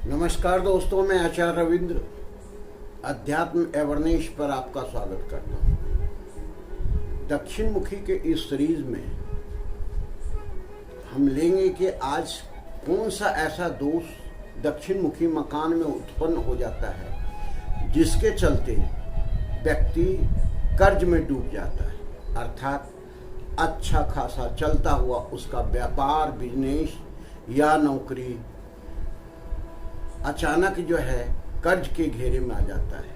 नमस्कार दोस्तों, मैं आचार्य रविंद्र अध्यात्म अवेयरनेस पर आपका स्वागत करता हूँ। दक्षिण मुखी के इस सीरीज में हम लेंगे कि आज कौन सा ऐसा दोष दक्षिण मुखी मकान में उत्पन्न हो जाता है जिसके चलते व्यक्ति कर्ज में डूब जाता है, अर्थात अच्छा खासा चलता हुआ उसका व्यापार, बिजनेस या नौकरी अचानक जो है कर्ज के घेरे में आ जाता है।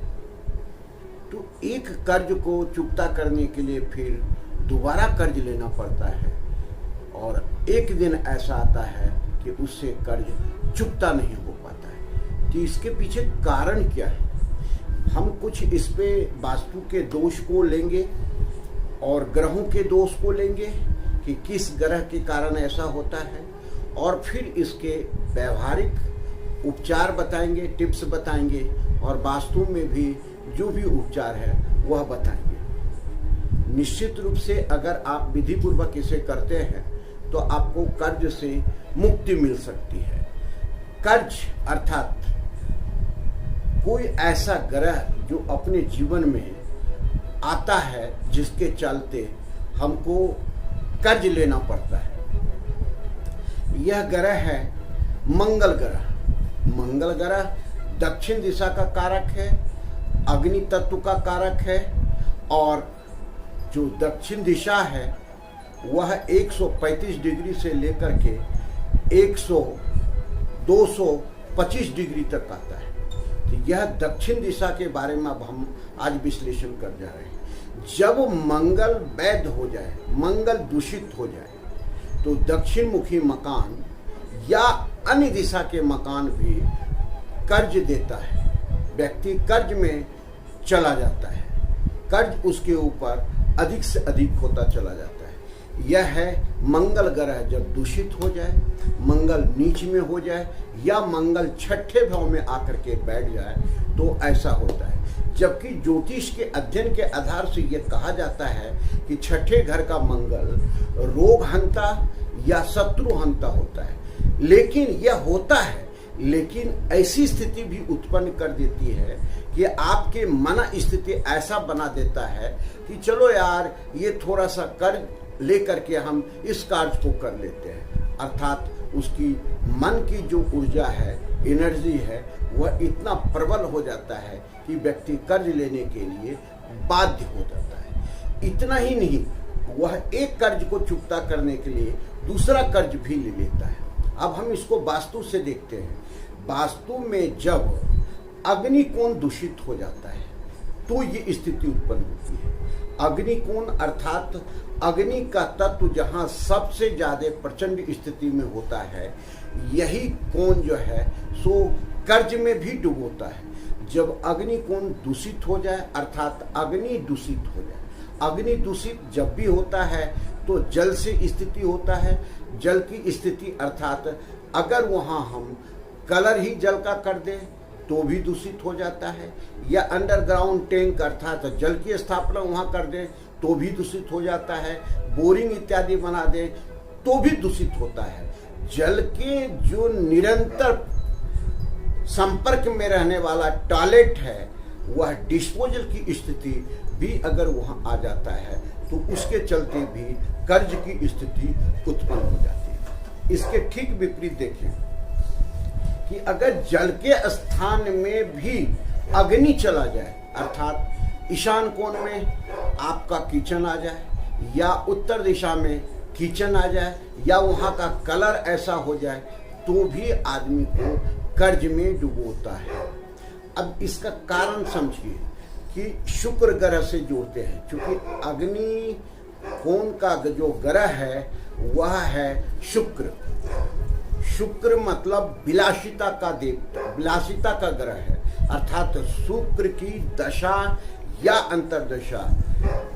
तो एक कर्ज को चुकता करने के लिए फिर दोबारा कर्ज लेना पड़ता है और एक दिन ऐसा आता है कि उससे कर्ज चुकता नहीं हो पाता है। तो इसके पीछे कारण क्या है? हम कुछ इस पे वास्तु के दोष को लेंगे और ग्रहों के दोष को लेंगे कि किस ग्रह के कारण ऐसा होता है, और फिर इसके व्यवहारिक उपचार बताएंगे, टिप्स बताएंगे और वास्तु में भी जो भी उपचार है वह बताएंगे। निश्चित रूप से अगर आप विधि पूर्वक इसे करते हैं तो आपको कर्ज से मुक्ति मिल सकती है। कर्ज अर्थात कोई ऐसा ग्रह जो अपने जीवन में आता है जिसके चलते हमको कर्ज लेना पड़ता है। यह ग्रह है मंगल ग्रह। मंगल ग्रह दक्षिण दिशा का कारक है, अग्नि तत्व का कारक है, और जो दक्षिण दिशा है वह 135 डिग्री से लेकर के 225 डिग्री तक आता है। तो यह दक्षिण दिशा के बारे में अब हम आज विश्लेषण कर जा रहे हैं। जब मंगल वैध हो जाए, मंगल दूषित हो जाए, तो दक्षिण मुखी मकान या अन्य दिशा के मकान भी कर्ज देता है। व्यक्ति कर्ज में चला जाता है, कर्ज उसके ऊपर अधिक से अधिक होता चला जाता है। यह है मंगल ग्रह जब दूषित हो जाए, मंगल नीच में हो जाए या मंगल छठे भाव में आकर के बैठ जाए तो ऐसा होता है। जबकि ज्योतिष के अध्ययन के आधार से यह कहा जाता है कि छठे घर का मंगल रोग हंता या शत्रु हंता होता है। लेकिन यह होता है, लेकिन ऐसी स्थिति भी उत्पन्न कर देती है कि आपके मन स्थिति ऐसा बना देता है कि चलो यार ये थोड़ा सा कर्ज लेकर के हम इस कार्य को कर लेते हैं। अर्थात उसकी मन की जो ऊर्जा है, एनर्जी है, वह इतना प्रबल हो जाता है कि व्यक्ति कर्ज लेने के लिए बाध्य हो जाता है। इतना ही नहीं, वह एक कर्ज को चुकता करने के लिए दूसरा कर्ज भी ले लेता है। अब हम इसको वास्तु से देखते हैं। वास्तु में जब अग्नि कोण दूषित हो जाता है तो ये स्थिति उत्पन्न होती है। अग्नि कोण अर्थात अग्नि का तत्व जहां सबसे ज्यादा प्रचंड स्थिति में होता है, यही कोण जो है सो कर्ज में भी डुबोता है। जब अग्नि कोण दूषित हो जाए अर्थात अग्नि दूषित हो जाए, अग्नि दूषित जब भी होता है तो जल से स्थिति होता है। जल की स्थिति अर्थात अगर वहाँ हम कलर ही जल का कर दें तो भी दूषित हो जाता है, या अंडरग्राउंड टैंक अर्थात जल की स्थापना वहाँ कर दें तो भी दूषित हो जाता है, बोरिंग इत्यादि बना दें तो भी दूषित होता है। जल के जो निरंतर संपर्क में रहने वाला टॉयलेट है, वह डिस्पोजल की स्थिति भी अगर वहाँ आ जाता है तो उसके चलते भी कर्ज की स्थिति उत्पन्न हो जाती है। इसके ठीक विपरीत देखें कि अगर जल के स्थान में भी अग्नि चला जाए, अर्थात ईशान कोण में आपका किचन आ जाए या उत्तर दिशा में किचन आ जाए या वहाँ का कलर ऐसा हो जाए तो भी आदमी को कर्ज में डुबोता है। अब इसका कारण समझिए कि शुक्र ग्रह से जोड़ते हैं, क्योंकि अग्नि कोण का जो ग्रह है वह है शुक्र। शुक्र मतलब विलासिता का देवता, विलासिता का ग्रह है। अर्थात शुक्र की दशा या अंतरदशा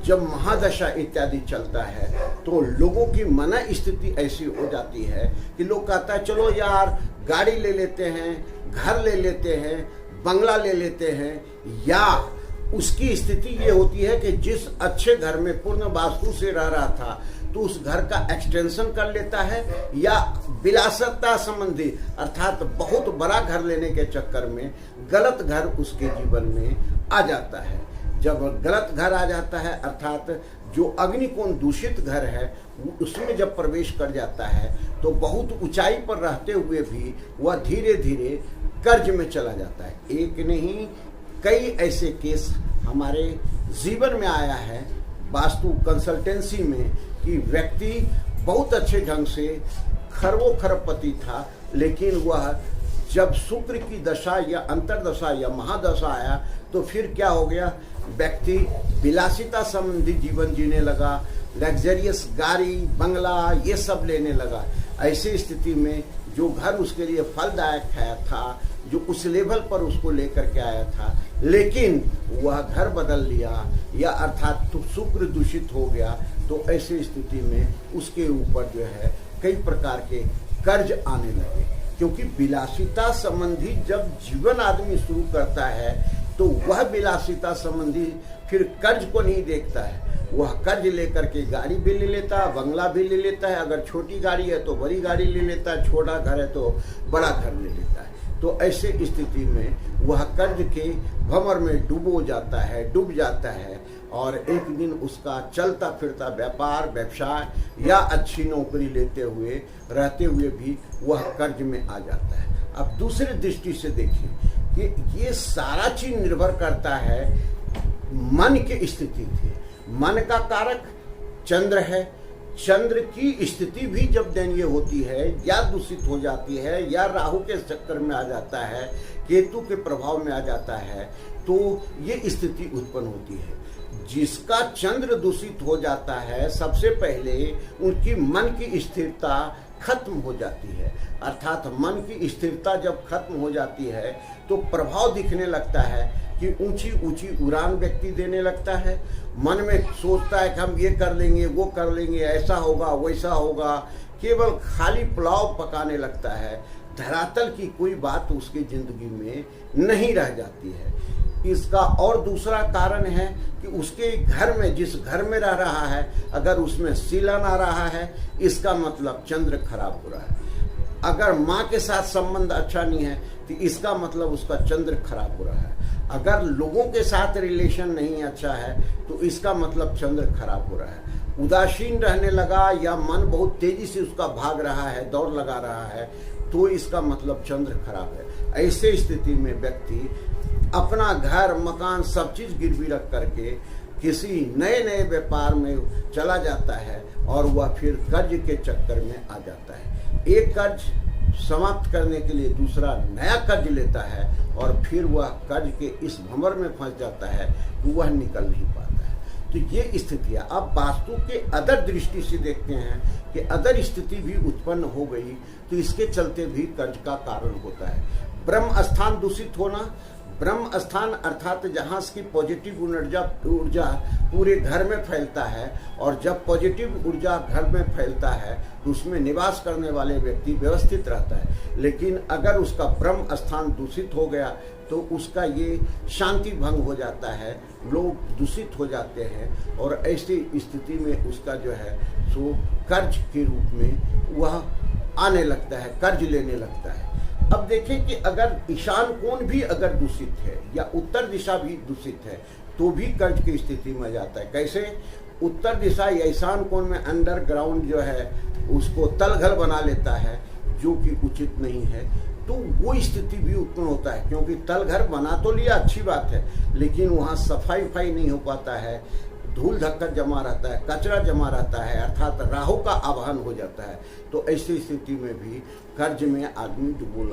जब महादशा इत्यादि चलता है तो लोगों की मन स्थिति ऐसी हो जाती है कि लोग कहता है चलो यार गाड़ी ले लेते हैं, घर ले लेते हैं, बंगला ले लेते हैं, या उसकी स्थिति ये होती है कि जिस अच्छे घर में पूर्ण वास्तु से रह रहा था तो उस घर का एक्सटेंशन कर लेता है, या विलासिता संबंधी अर्थात बहुत बड़ा घर लेने के चक्कर में गलत घर उसके जीवन में आ जाता है। जब गलत घर आ जाता है अर्थात जो अग्निकोण दूषित घर है उसमें जब प्रवेश कर जाता है तो बहुत ऊंचाई पर रहते हुए भी वह धीरे धीरे कर्ज में चला जाता है। एक नहीं कई ऐसे केस हमारे जीवन में आया है वास्तु कंसल्टेंसी में कि व्यक्ति बहुत अच्छे ढंग से खरबों खरबपति था, लेकिन वह जब शुक्र की दशा या अंतरदशा या महादशा आया तो फिर क्या हो गया, व्यक्ति विलासिता संबंधी जीवन जीने लगा, लग्जरियस गाड़ी बंगला ये सब लेने लगा। ऐसी स्थिति में जो घर उसके लिए फलदायक है था, जो उस लेवल पर उसको लेकर के आया था, लेकिन वह घर बदल लिया या अर्थात तो शुक्र दूषित हो गया, तो ऐसी स्थिति में उसके ऊपर जो है कई प्रकार के कर्ज आने लगे। क्योंकि विलासिता संबंधी जब जीवन आदमी शुरू करता है तो वह विलासिता संबंधी फिर कर्ज को नहीं देखता है, वह कर्ज लेकर के गाड़ी भी ले लेता है, बंगला भी ले लेता है, अगर छोटी गाड़ी है तो बड़ी गाड़ी ले लेता है, छोटा घर है तो बड़ा घर ले लेता है। तो ऐसे स्थिति में वह कर्ज के भंवर में डूब जाता है और एक दिन उसका चलता फिरता व्यापार व्यवसाय या अच्छी नौकरी लेते हुए रहते हुए भी वह कर्ज में आ जाता है। अब दूसरी दृष्टि से देखिए कि ये सारा चीज निर्भर करता है मन की स्थिति थी। मन का कारक चंद्र है, चंद्र की स्थिति भी जब दयनीय होती है या दूषित हो जाती है या राहु के चक्कर में आ जाता है, केतु के प्रभाव में आ जाता है, तो ये स्थिति उत्पन्न होती है। जिसका चंद्र दूषित हो जाता है सबसे पहले उनकी मन की स्थिरता खत्म हो जाती है, अर्थात मन की स्थिरता जब खत्म हो जाती है तो प्रभाव दिखने लगता है कि ऊंची ऊंची उड़ान व्यक्ति देने लगता है, मन में सोचता है कि हम ये कर लेंगे वो कर लेंगे, ऐसा होगा वैसा होगा, केवल खाली पुलाव पकाने लगता है, धरातल की कोई बात उसकी जिंदगी में नहीं रह जाती है। इसका और दूसरा कारण है कि उसके घर में जिस घर में रह रहा है अगर उसमें सीलन आ रहा है इसका मतलब चंद्र खराब हो रहा है। अगर माँ के साथ संबंध अच्छा नहीं है तो इसका मतलब उसका चंद्र खराब हो रहा है। अगर लोगों के साथ रिलेशन नहीं अच्छा है तो इसका मतलब चंद्र खराब हो रहा है। उदासीन रहने लगा या मन बहुत तेजी से उसका भाग रहा है, दौड़ लगा रहा है, तो इसका मतलब चंद्र खराब है। ऐसे स्थिति में व्यक्ति अपना घर मकान सब चीज गिरवी रख करके किसी नए नए व्यापार में चला जाता है और वह फिर कर्ज के चक्कर में आ जाता है। एक कर्ज समाप्त करने के लिए दूसरा नया कर्ज लेता है और फिर वह कर्ज के इस भंवर में फंस जाता है कि वह निकल नहीं पाता है। तो ये स्थितियाँ अब वास्तु के अदर दृष्टि से देखते हैं कि अदर स्थिति भी उत्पन्न हो गई तो इसके चलते भी कर्ज का कारण होता है। ब्रह्म स्थान दूषित होना, ब्रह्म स्थान अर्थात जहाँ की पॉजिटिव ऊर्जा पूरे घर में फैलता है, और जब पॉजिटिव ऊर्जा घर में फैलता है तो उसमें निवास करने वाले व्यक्ति व्यवस्थित रहता है। लेकिन अगर उसका ब्रह्म स्थान दूषित हो गया तो उसका ये शांति भंग हो जाता है, लोग दूषित हो जाते हैं और ऐसी स्थिति में उसका जो है सो कर्ज के रूप में वह आने लगता है, कर्ज लेने लगता है। अब देखें कि अगर ईशान कोण भी अगर दूषित है या उत्तर दिशा भी दूषित है तो भी कर्ज की स्थिति में जाता है। कैसे? उत्तर दिशा या ईशान कोण में अंडरग्राउंड जो है उसको तलघल बना लेता है जो कि उचित नहीं है, तो वो स्थिति भी उत्पन्न होता है। क्योंकि तलघर बना तो लिया अच्छी बात है, लेकिन वहाँ सफाई नहीं हो पाता है, धूल धक्कर जमा रहता है, कचरा जमा रहता है, अर्थात राहु का आवाहन हो जाता है। तो ऐसी स्थिति में भी कर्ज में आदमी डूबने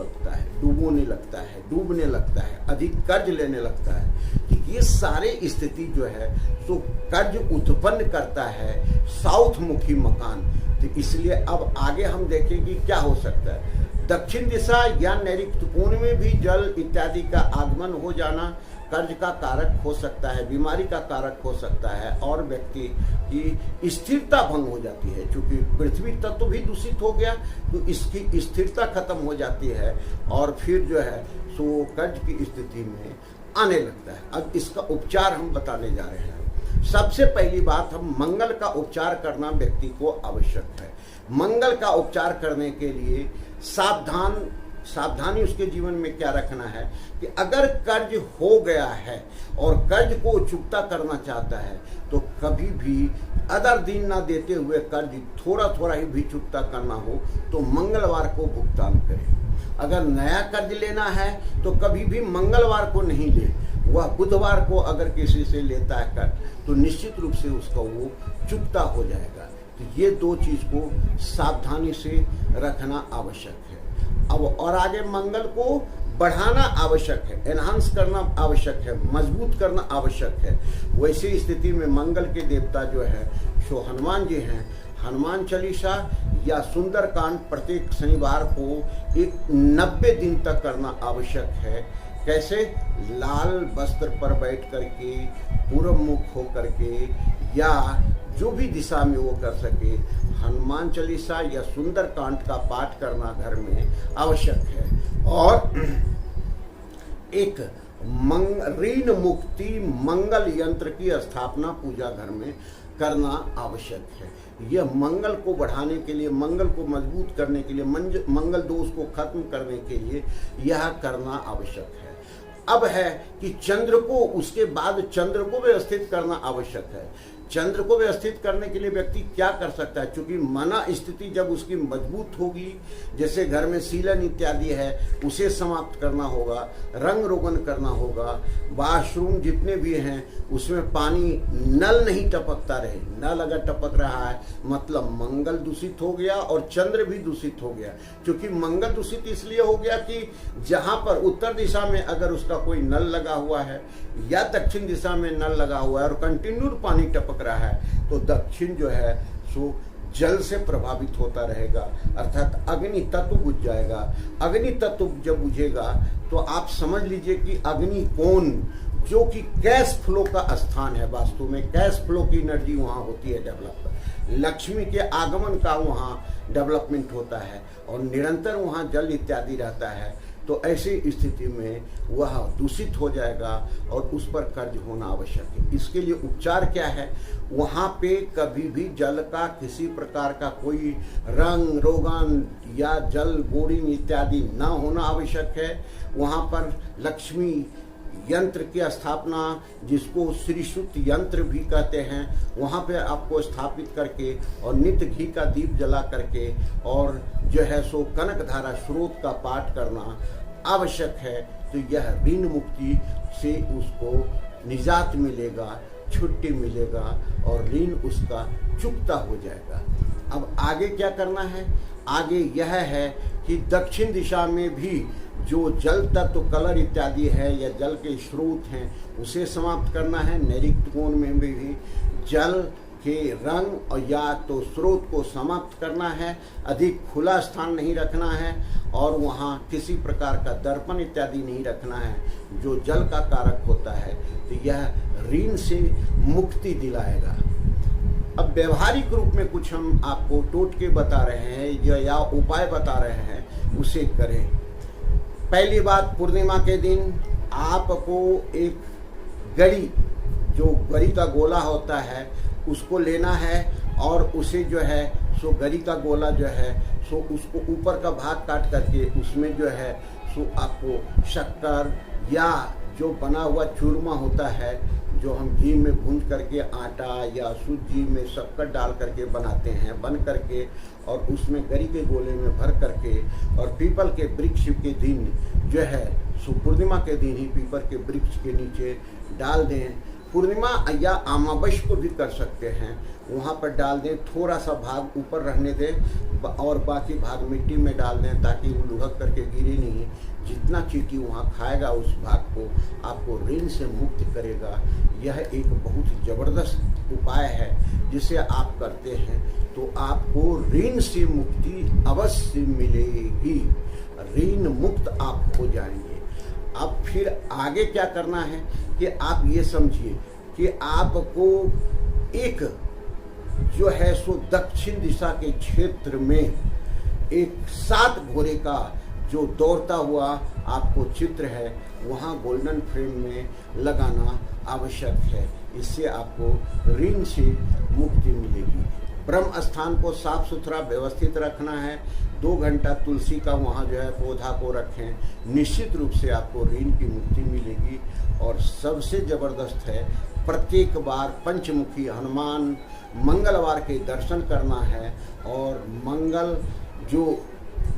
लगता है, अधिक कर्ज लेने लगता है। कि ये सारे स्थिति जो है तो कर्ज उत्पन्न करता है साउथ मुखी मकान। तो इसलिए अब आगे हम देखें कि क्या हो सकता है। दक्षिण दिशा या नैऋत्य कोण में भी जल इत्यादि का आगमन हो जाना कर्ज का कारक हो सकता है, बीमारी का कारक हो सकता है, और व्यक्ति की स्थिरता भंग हो जाती है। क्योंकि पृथ्वी तत्व भी दूषित हो गया तो इसकी स्थिरता खत्म हो जाती है और फिर जो है सो कर्ज की स्थिति में आने लगता है। अब इसका उपचार हम बताने जा रहे हैं। सबसे पहली बात, हम मंगल का उपचार करना व्यक्ति को आवश्यक है। मंगल का उपचार करने के लिए सावधानी उसके जीवन में क्या रखना है कि अगर कर्ज हो गया है और कर्ज को चुकता करना चाहता है तो कभी भी अदर दिन ना देते हुए कर्ज थोड़ा थोड़ा ही भी चुकता करना हो तो मंगलवार को भुगतान करें। अगर नया कर्ज लेना है तो कभी भी मंगलवार को नहीं ले, वह बुधवार को अगर किसी से लेता है कर्ज तो निश्चित रूप से उसका वो चुकता हो जाएगा। तो ये दो चीज को सावधानी से रखना आवश्यक है। अब और आगे मंगल को बढ़ाना आवश्यक है, एनहांस करना आवश्यक है, मजबूत करना आवश्यक है। वैसी स्थिति में मंगल के देवता जो है सो हनुमान जी हैं। हनुमान चालीसा या सुंदरकांड प्रत्येक शनिवार को एक 90 दिन तक करना आवश्यक है। कैसे? लाल वस्त्र पर बैठ करके, पूर्व मुख होकर के, या जो भी दिशा में वो कर सके, हनुमान चालीसा या सुंदरकांड का पाठ करना घर में आवश्यक है। और एक ऋण मुक्ति मंगल यंत्र की स्थापना पूजा घर में करना आवश्यक है। यह मंगल को बढ़ाने के लिए, मंगल को मजबूत करने के लिए, मंगल दोष को खत्म करने के लिए यह करना आवश्यक है। अब है कि चंद्र को, उसके बाद चंद्र को व्यवस्थित करना आवश्यक है। चंद्र को व्यवस्थित करने के लिए व्यक्ति क्या कर सकता है? क्योंकि मना स्थिति जब उसकी मजबूत होगी, जैसे घर में सीलन इत्यादि है उसे समाप्त करना होगा, रंग रोगन करना होगा, वॉशरूम जितने भी हैं उसमें पानी नल नहीं टपकता रहे। नल अगर टपक रहा है मतलब मंगल दूषित हो गया और चंद्र भी दूषित हो गया। क्योंकि मंगल दूषित इसलिए हो गया कि जहाँ पर उत्तर दिशा में अगर उसका कोई नल लगा हुआ है या दक्षिण दिशा में नल लगा हुआ है और कंटिन्यू पानी टपक रहा है तो दक्षिण जो है सो जल से प्रभावित होता रहेगा, अर्थात अग्नि तत्व बुझ जाएगा। अग्नि तत्व जब बुझेगा तो आप समझ लीजिए कि अग्नि कोण जो कि कैश फ्लो का स्थान है, वास्तु में कैश फ्लो की एनर्जी वहाँ होती है डेवलप, लक्ष्मी के आगमन का वहाँ डेवलपमेंट होता है और निरंतर वहाँ जल इत्यादि रहता है। तो ऐसी स्थिति में वह दूषित हो जाएगा और उस पर कर्ज होना आवश्यक है। इसके लिए उपचार क्या है? वहाँ पे कभी भी जल का किसी प्रकार का कोई रंग रोगन या जल बोरिंग इत्यादि ना होना आवश्यक है। वहाँ पर लक्ष्मी यंत्र की स्थापना, जिसको श्रीसुत यंत्र भी कहते हैं, वहाँ पे आपको स्थापित करके और नित्य घी का दीप जला करके और जो है सो कनक धारा स्रोत का पाठ करना आवश्यक है। तो यह ऋण मुक्ति से उसको निजात मिलेगा, छुट्टी मिलेगा और ऋण उसका चुकता हो जाएगा। अब आगे क्या करना है? आगे यह है कि दक्षिण दिशा में भी जो जल तत्व कलर इत्यादि है या जल के स्रोत हैं उसे समाप्त करना है। नैऋत्य कोण में भी जल के रंग और या तो स्रोत को समाप्त करना है। अधिक खुला स्थान नहीं रखना है और वहाँ किसी प्रकार का दर्पण इत्यादि नहीं रखना है जो जल का कारक होता है। तो यह ऋण से मुक्ति दिलाएगा। अब व्यवहारिक रूप में कुछ हम आपको टोटके बता रहे हैं या उपाय बता रहे हैं, उसे करें। पहली बात, पूर्णिमा के दिन आपको एक गरी, जो गरी का गोला होता है उसको लेना है और उसे जो है सो गरी का गोला जो है सो उसको ऊपर का भाग काट करके उसमें जो है सो आपको शक्कर या जो बना हुआ चूरमा होता है, जो हम घी में भूंज करके आटा या शुद्ध घी में शक्कर डाल करके बनाते हैं, बन करके और उसमें गरी के गोले में भर करके और पीपल के वृक्ष के दिन जो है सो पूर्णिमा के दिन ही पीपल के वृक्ष के नीचे डाल दें। पूर्णिमा या अमावस्या को भी कर सकते हैं, वहाँ पर डाल दें। थोड़ा सा भाग ऊपर रहने दें और बाकी भाग मिट्टी में डाल दें ताकि वो लुढ़क करके गिरे नहीं। जितना चींटी वहाँ खाएगा उस भाग को आपको ऋण से मुक्त करेगा। यह एक बहुत ज़बरदस्त उपाय है जिसे आप करते हैं तो आपको ऋण से मुक्ति अवश्य मिलेगी, ऋण मुक्त आप हो जाएंगे। अब फिर आगे क्या करना है कि आप ये समझिए कि आपको एक जो है सो दक्षिण दिशा के क्षेत्र में एक 7 घोड़े का जो दौड़ता हुआ आपको चित्र है वहाँ गोल्डन फ्रेम में लगाना आवश्यक है। इससे आपको ऋण से मुक्ति मिलेगी। ब्रह्म स्थान को साफ सुथरा व्यवस्थित रखना है। 2 घंटा तुलसी का वहाँ जो है पौधा को रखें। निश्चित रूप से आपको ऋण की मुक्ति मिलेगी। और सबसे ज़बरदस्त है, प्रत्येक बार पंचमुखी हनुमान मंगलवार के दर्शन करना है और मंगल जो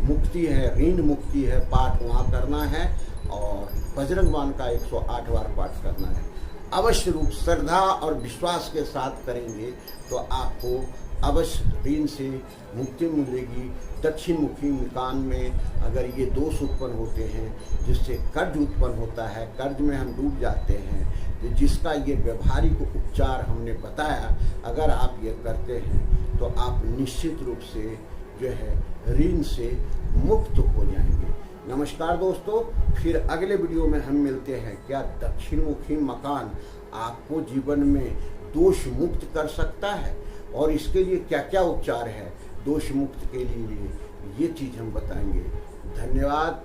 मुक्ति है, ऋण मुक्ति है, पाठ वहाँ करना है और बजरंग बाण का 108 बार पाठ करना है। अवश्य रूप श्रद्धा और विश्वास के साथ करेंगे तो आपको अवश्य ऋण से मुक्ति मिलेगी। दक्षिण मुखी मकान में अगर ये दोष उत्पन्न होते हैं जिससे कर्ज उत्पन्न होता है, कर्ज में हम डूब जाते हैं, तो जिसका ये व्यवहारिक उपचार हमने बताया, अगर आप ये करते हैं तो आप निश्चित रूप से जो है ऋण से मुक्त हो जाएंगे। नमस्कार दोस्तों, फिर अगले वीडियो में हम मिलते हैं। क्या दक्षिण मुखी मकान आपको जीवन में दोष मुक्त कर सकता है और इसके लिए क्या क्या उपचार है दोष मुक्त के लिए, ये चीज़ हम बताएंगे। धन्यवाद।